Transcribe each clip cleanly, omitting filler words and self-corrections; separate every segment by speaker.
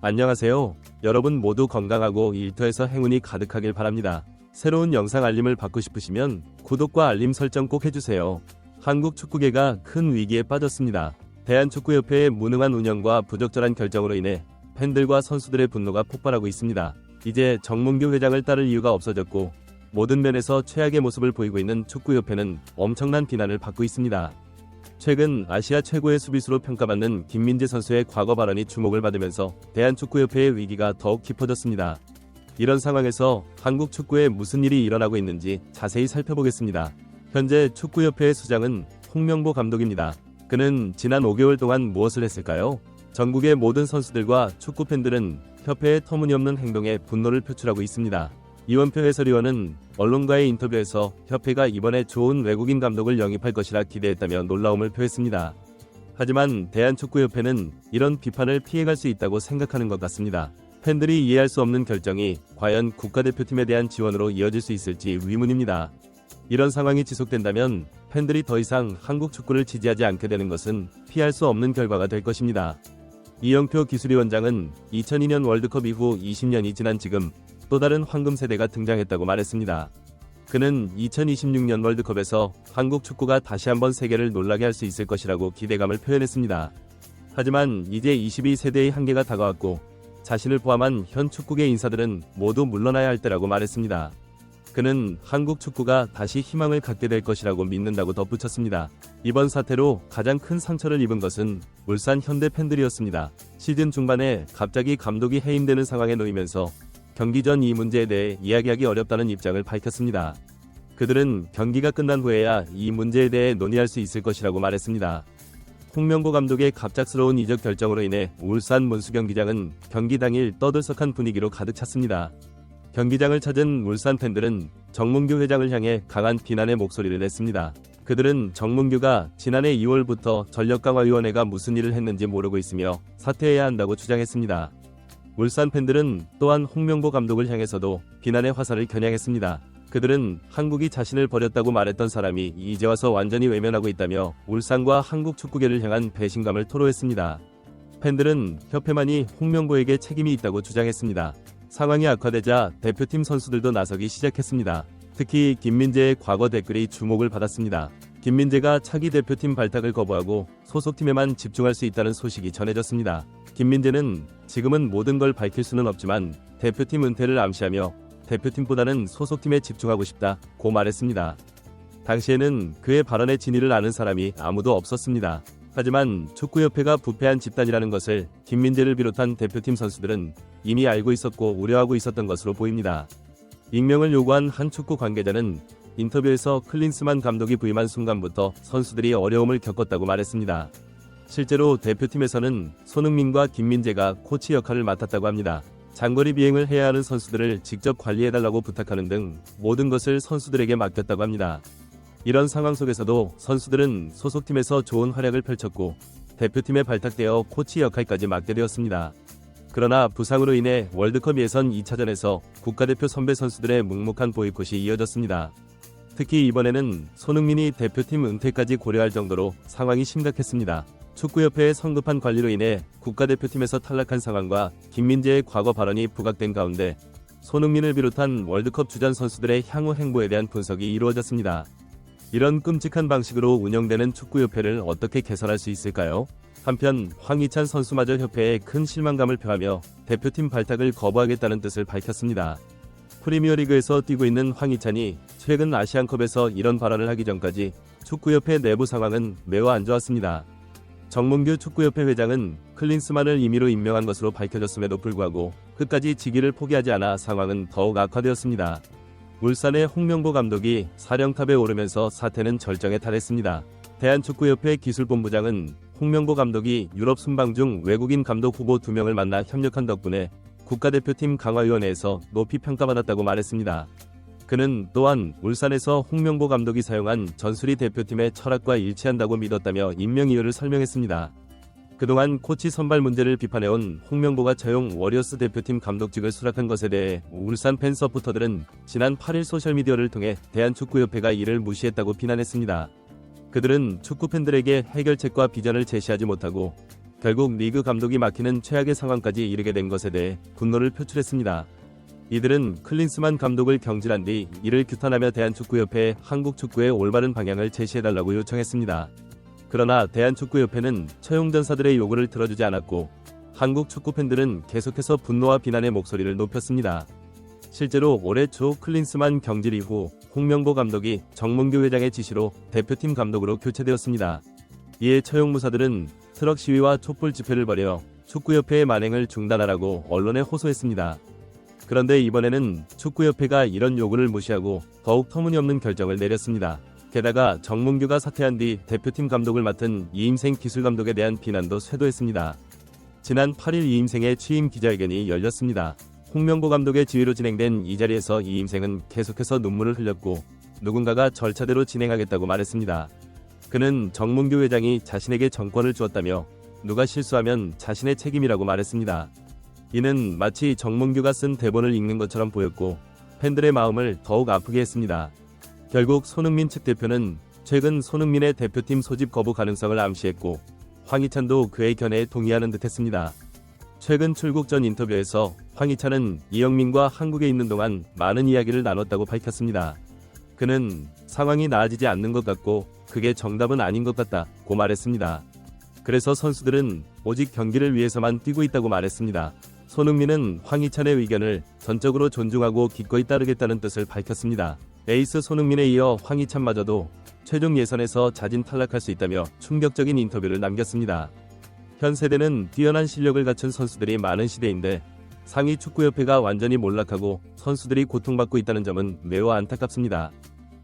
Speaker 1: 안녕하세요. 여러분 모두 건강하고 일터에서 행운이 가득하길 바랍니다. 새로운 영상 알림을 받고 싶으시면 구독과 알림 설정 꼭 해주세요. 한국 축구계가 큰 위기에 빠졌습니다. 대한축구협회의 무능한 운영과 부적절한 결정으로 인해 팬들과 선수들의 분노가 폭발하고 있습니다. 이제 정몽규 회장을 따를 이유가 없어졌고 모든 면에서 최악의 모습을 보이고 있는 축구협회는 엄청난 비난을 받고 있습니다. 최근 아시아 최고의 수비수로 평가받는 김민재 선수의 과거 발언이 주목을 받으면서 대한축구협회의 위기가 더욱 깊어졌습니다. 이런 상황에서 한국 축구에 무슨 일이 일어나고 있는지 자세히 살펴보겠습니다. 현재 축구협회의 수장은 홍명보 감독입니다. 그는 지난 5개월 동안 무엇을 했을까요? 전국의 모든 선수들과 축구팬들은 협회의 터무니없는 행동에 분노를 표출하고 있습니다. 이원표 해설위원은 언론과의 인터뷰에서 협회가 이번에 좋은 외국인 감독을 영입할 것이라 기대했다며 놀라움을 표했습니다. 하지만 대한축구협회는 이런 비판을 피해갈 수 있다고 생각하는 것 같습니다. 팬들이 이해할 수 없는 결정이 과연 국가대표팀에 대한 지원으로 이어질 수 있을지 의문입니다. 이런 상황이 지속된다면 팬들이 더 이상 한국 축구를 지지하지 않게 되는 것은 피할 수 없는 결과가 될 것입니다. 이영표 기술위원장은 2002년 월드컵 이후 20년이 지난 지금 또 다른 황금 세대가 등장했다고 말했습니다. 그는 2026년 월드컵에서 한국 축구가 다시 한번 세계를 놀라게 할 수 있을 것이라고 기대감을 표현했습니다. 하지만 이제 22세대의 한계가 다가왔고 자신을 포함한 현 축구계 인사들은 모두 물러나야 할 때라고 말했습니다. 그는 한국 축구가 다시 희망을 갖게 될 것이라고 믿는다고 덧붙였습니다. 이번 사태로 가장 큰 상처를 입은 것은 울산 현대 팬들이었습니다. 시즌 중반에 갑자기 감독이 해임되는 상황에 놓이면서 경기 전 이 문제에 대해 이야기하기 어렵다는 입장을 밝혔습니다. 그들은 경기가 끝난 후에야 이 문제에 대해 논의할 수 있을 것이라고 말했습니다. 홍명보 감독의 갑작스러운 이적 결정으로 인해 울산 문수 경기장은 경기 당일 떠들썩한 분위기로 가득 찼습니다. 경기장을 찾은 울산 팬들은 정몽규 회장을 향해 강한 비난의 목소리를 냈습니다. 그들은 정몽규가 지난해 2월부터 전력강화위원회가 무슨 일을 했는지 모르고 있으며 사퇴해야 한다고 주장했습니다. 울산 팬들은 또한 홍명보 감독을 향해서도 비난의 화살을 겨냥했습니다. 그들은 한국이 자신을 버렸다고 말했던 사람이 이제 와서 완전히 외면하고 있다며 울산과 한국 축구계를 향한 배신감을 토로했습니다. 팬들은 협회만이 홍명보에게 책임이 있다고 주장했습니다. 상황이 악화되자 대표팀 선수들도 나서기 시작했습니다. 특히 김민재의 과거 댓글이 주목을 받았습니다. 김민재가 차기 대표팀 발탁을 거부하고 소속팀에만 집중할 수 있다는 소식이 전해졌습니다. 김민재는 지금은 모든 걸 밝힐 수는 없지만 대표팀 은퇴를 암시하며 대표팀보다는 소속팀에 집중하고 싶다고 말했습니다. 당시에는 그의 발언의 진위를 아는 사람이 아무도 없었습니다. 하지만 축구협회가 부패한 집단이라는 것을 김민재를 비롯한 대표팀 선수들은 이미 알고 있었고 우려하고 있었던 것으로 보입니다. 익명을 요구한 한 축구 관계자는 인터뷰에서 클린스만 감독이 부임한 순간부터 선수들이 어려움을 겪었다고 말했습니다. 실제로 대표팀에서는 손흥민과 김민재가 코치 역할을 맡았다고 합니다. 장거리 비행을 해야 하는 선수들을 직접 관리해달라고 부탁하는 등 모든 것을 선수들에게 맡겼다고 합니다. 이런 상황 속에서도 선수들은 소속팀에서 좋은 활약을 펼쳤고 대표팀에 발탁되어 코치 역할까지 맡게 되었습니다. 그러나 부상으로 인해 월드컵 예선 2차전에서 국가대표 선배 선수들의 묵묵한 보이콧이 이어졌습니다. 특히 이번에는 손흥민이 대표팀 은퇴까지 고려할 정도로 상황이 심각했습니다. 축구협회의 성급한 관리로 인해 국가대표팀에서 탈락한 상황과 김민재의 과거 발언이 부각된 가운데 손흥민을 비롯한 월드컵 주전 선수들의 향후 행보에 대한 분석이 이루어졌습니다. 이런 끔찍한 방식으로 운영되는 축구협회를 어떻게 개선할 수 있을까요? 한편 황희찬 선수마저 협회에 큰 실망감을 표하며 대표팀 발탁을 거부하겠다는 뜻을 밝혔습니다. 프리미어리그에서 뛰고 있는 황희찬이 최근 아시안컵에서 이런 발언을 하기 전까지 축구협회 내부 상황은 매우 안 좋았습니다. 정몽규 축구협회 회장은 클린스만을 임의로 임명한 것으로 밝혀졌음에도 불구하고 끝까지 직위를 포기하지 않아 상황은 더욱 악화되었습니다. 울산의 홍명보 감독이 사령탑에 오르면서 사태는 절정에 달했습니다. 대한축구협회 기술본부장은 홍명보 감독이 유럽 순방 중 외국인 감독 후보 2명을 만나 협력한 덕분에 국가대표팀 강화위원회에서 높이 평가받았다고 말했습니다. 그는 또한 울산에서 홍명보 감독이 사용한 전술이 대표팀의 철학과 일치한다고 믿었다며 임명 이유를 설명했습니다. 그동안 코치 선발 문제를 비판해온 홍명보가 처용 워리어스 대표팀 감독직을 수락한 것에 대해 울산 팬 서포터들은 지난 8일 소셜미디어를 통해 대한축구협회가 이를 무시했다고 비난했습니다. 그들은 축구팬들에게 해결책과 비전을 제시하지 못하고 결국 리그 감독이 막히는 최악의 상황까지 이르게 된 것에 대해 분노를 표출했습니다. 이들은 클린스만 감독을 경질한 뒤 이를 규탄하며 대한축구협회에 한국 축구의 올바른 방향을 제시해달라고 요청했습니다. 그러나 대한축구협회는 처용전사들의 요구를 들어주지 않았고 한국 축구팬들은 계속해서 분노와 비난의 목소리를 높였습니다. 실제로 올해 초 클린스만 경질 이후 홍명보 감독이 정몽규 회장의 지시로 대표팀 감독으로 교체되었습니다. 이에 처용무사들은 트럭 시위와 촛불 집회를 벌여 축구협회의 만행을 중단하라고 언론에 호소했습니다. 그런데 이번에는 축구협회가 이런 요구를 무시하고 더욱 터무니없는 결정을 내렸습니다. 게다가 정몽규가 사퇴한 뒤 대표팀 감독을 맡은 이임생 기술감독에 대한 비난도 쇄도했습니다. 지난 8일 이임생의 취임 기자회견이 열렸습니다. 홍명보 감독의 지휘로 진행된 이 자리에서 이임생은 계속해서 눈물을 흘렸고 누군가가 절차대로 진행하겠다고 말했습니다. 그는 정몽규 회장이 자신에게 정권을 주었다며 누가 실수하면 자신의 책임이라고 말했습니다. 이는 마치 정몽규가 쓴 대본을 읽는 것처럼 보였고 팬들의 마음을 더욱 아프게 했습니다. 결국 손흥민 측 대표는 최근 손흥민의 대표팀 소집 거부 가능성을 암시했고 황희찬도 그의 견해에 동의하는 듯했습니다. 최근 출국 전 인터뷰에서 황희찬은 이영민과 한국에 있는 동안 많은 이야기를 나눴다고 밝혔습니다. 그는 상황이 나아지지 않는 것 같고 그게 정답은 아닌 것 같다고 말했습니다. 그래서 선수들은 오직 경기를 위해서만 뛰고 있다고 말했습니다. 손흥민은 황희찬의 의견을 전적으로 존중하고 기꺼이 따르겠다는 뜻을 밝혔습니다. 에이스 손흥민에 이어 황희찬마저도 최종 예선에서 자진 탈락할 수 있다며 충격적인 인터뷰를 남겼습니다. 현 세대는 뛰어난 실력을 갖춘 선수들이 많은 시대인데 상위 축구협회가 완전히 몰락하고 선수들이 고통받고 있다는 점은 매우 안타깝습니다.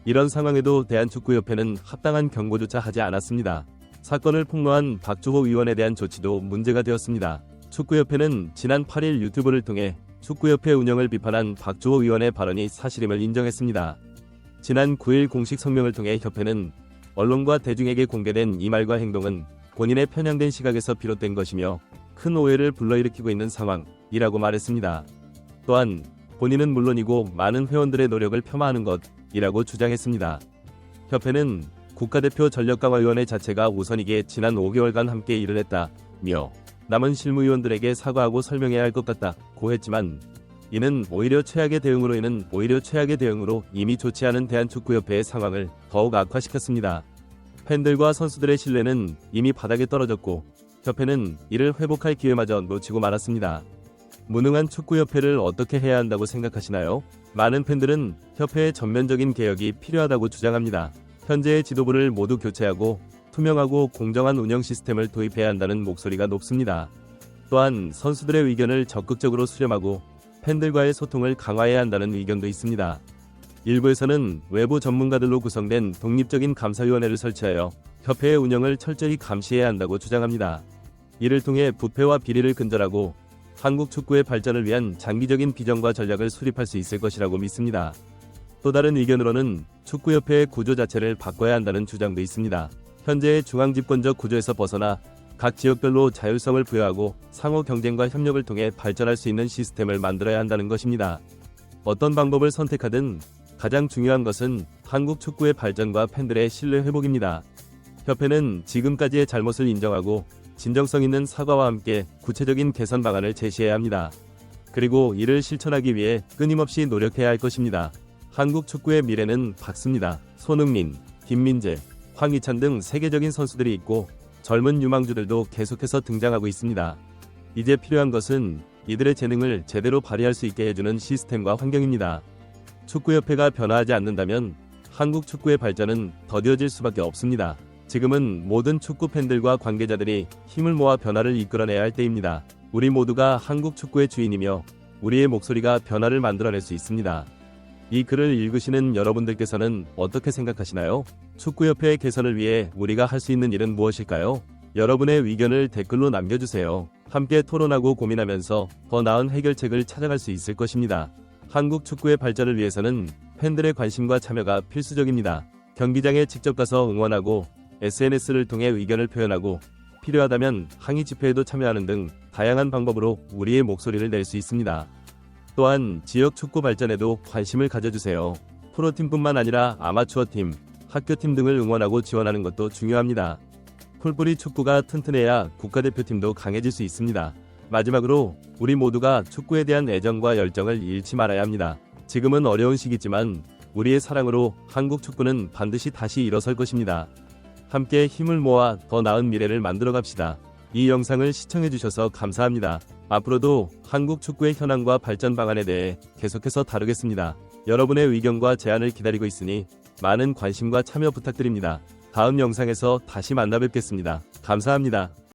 Speaker 1: 이런 상황에도 대한축구협회는 합당한 경고조차 하지 않았습니다. 사건을 폭로한 박주호 의원에 대한 조치도 문제가 되었습니다. 축구협회는 지난 8일 유튜브를 통해 축구협회 운영을 비판한 박주호 의원의 발언이 사실임을 인정했습니다. 지난 9일 공식 성명을 통해 협회는 언론과 대중에게 공개된 이 말과 행동은 본인의 편향된 시각에서 비롯된 것이며 큰 오해를 불러일으키고 있는 상황이라고 말했습니다. 또한 본인은 물론이고 많은 회원들의 노력을 폄하하는 것이라고 주장했습니다. 협회는 국가대표 전력강화위원회 자체가 우선이기에 지난 5개월간 함께 일을 했다며 남은 실무위원들에게 사과하고 설명해야 할 것 같다고 했지만 이는 오히려 최악의 대응으로 이미 좋지 않은 대한축구협회의 상황을 더욱 악화시켰습니다. 팬들과 선수들의 신뢰는 이미 바닥에 떨어졌고 협회는 이를 회복할 기회마저 놓치고 말았습니다. 무능한 축구협회를 어떻게 해야 한다고 생각하시나요? 많은 팬들은 협회의 전면적인 개혁이 필요하다고 주장합니다. 현재의 지도부를 모두 교체하고 투명하고 공정한 운영 시스템을 도입해야 한다는 목소리가 높습니다. 또한 선수들의 의견을 적극적으로 수렴하고 팬들과의 소통을 강화해야 한다는 의견도 있습니다. 일부에서는 외부 전문가들로 구성된 독립적인 감사위원회를 설치하여 협회의 운영을 철저히 감시해야 한다고 주장합니다. 이를 통해 부패와 비리를 근절하고 한국 축구의 발전을 위한 장기적인 비전과 전략을 수립할 수 있을 것이라고 믿습니다. 또 다른 의견으로는 축구협회의 구조 자체를 바꿔야 한다는 주장도 있습니다. 현재의 중앙집권적 구조에서 벗어나 각 지역별로 자율성을 부여하고 상호 경쟁과 협력을 통해 발전할 수 있는 시스템을 만들어야 한다는 것입니다. 어떤 방법을 선택하든 가장 중요한 것은 한국 축구의 발전과 팬들의 신뢰 회복입니다. 협회는 지금까지의 잘못을 인정하고 진정성 있는 사과와 함께 구체적인 개선 방안을 제시해야 합니다. 그리고 이를 실천하기 위해 끊임없이 노력해야 할 것입니다. 한국 축구의 미래는 밝습니다. 손흥민, 김민재, 황희찬 등 세계적인 선수들이 있고 젊은 유망주들도 계속해서 등장하고 있습니다. 이제 필요한 것은 이들의 재능을 제대로 발휘할 수 있게 해주는 시스템과 환경입니다. 축구협회가 변화하지 않는다면 한국 축구의 발전은 더뎌질 수밖에 없습니다. 지금은 모든 축구 팬들과 관계자들이 힘을 모아 변화를 이끌어내야 할 때입니다. 우리 모두가 한국 축구의 주인이며 우리의 목소리가 변화를 만들어낼 수 있습니다. 이 글을 읽으시는 여러분들께서는 어떻게 생각하시나요? 축구협회의 개선을 위해 우리가 할 수 있는 일은 무엇일까요? 여러분의 의견을 댓글로 남겨주세요. 함께 토론하고 고민하면서 더 나은 해결책을 찾아갈 수 있을 것입니다. 한국 축구의 발전을 위해서는 팬들의 관심과 참여가 필수적입니다. 경기장에 직접 가서 응원하고 SNS를 통해 의견을 표현하고 필요하다면 항의 집회에도 참여하는 등 다양한 방법으로 우리의 목소리를 낼 수 있습니다. 또한 지역 축구 발전에도 관심을 가져주세요. 프로팀뿐만 아니라 아마추어팀, 학교팀 등을 응원하고 지원하는 것도 중요합니다. 풀뿌리 축구가 튼튼해야 국가대표팀도 강해질 수 있습니다. 마지막으로 우리 모두가 축구에 대한 애정과 열정을 잃지 말아야 합니다. 지금은 어려운 시기지만 우리의 사랑으로 한국 축구는 반드시 다시 일어설 것입니다. 함께 힘을 모아 더 나은 미래를 만들어 갑시다. 이 영상을 시청해주셔서 감사합니다. 앞으로도 한국 축구의 현황과 발전 방안에 대해 계속해서 다루겠습니다. 여러분의 의견과 제안을 기다리고 있으니 많은 관심과 참여 부탁드립니다. 다음 영상에서 다시 만나 뵙겠습니다. 감사합니다.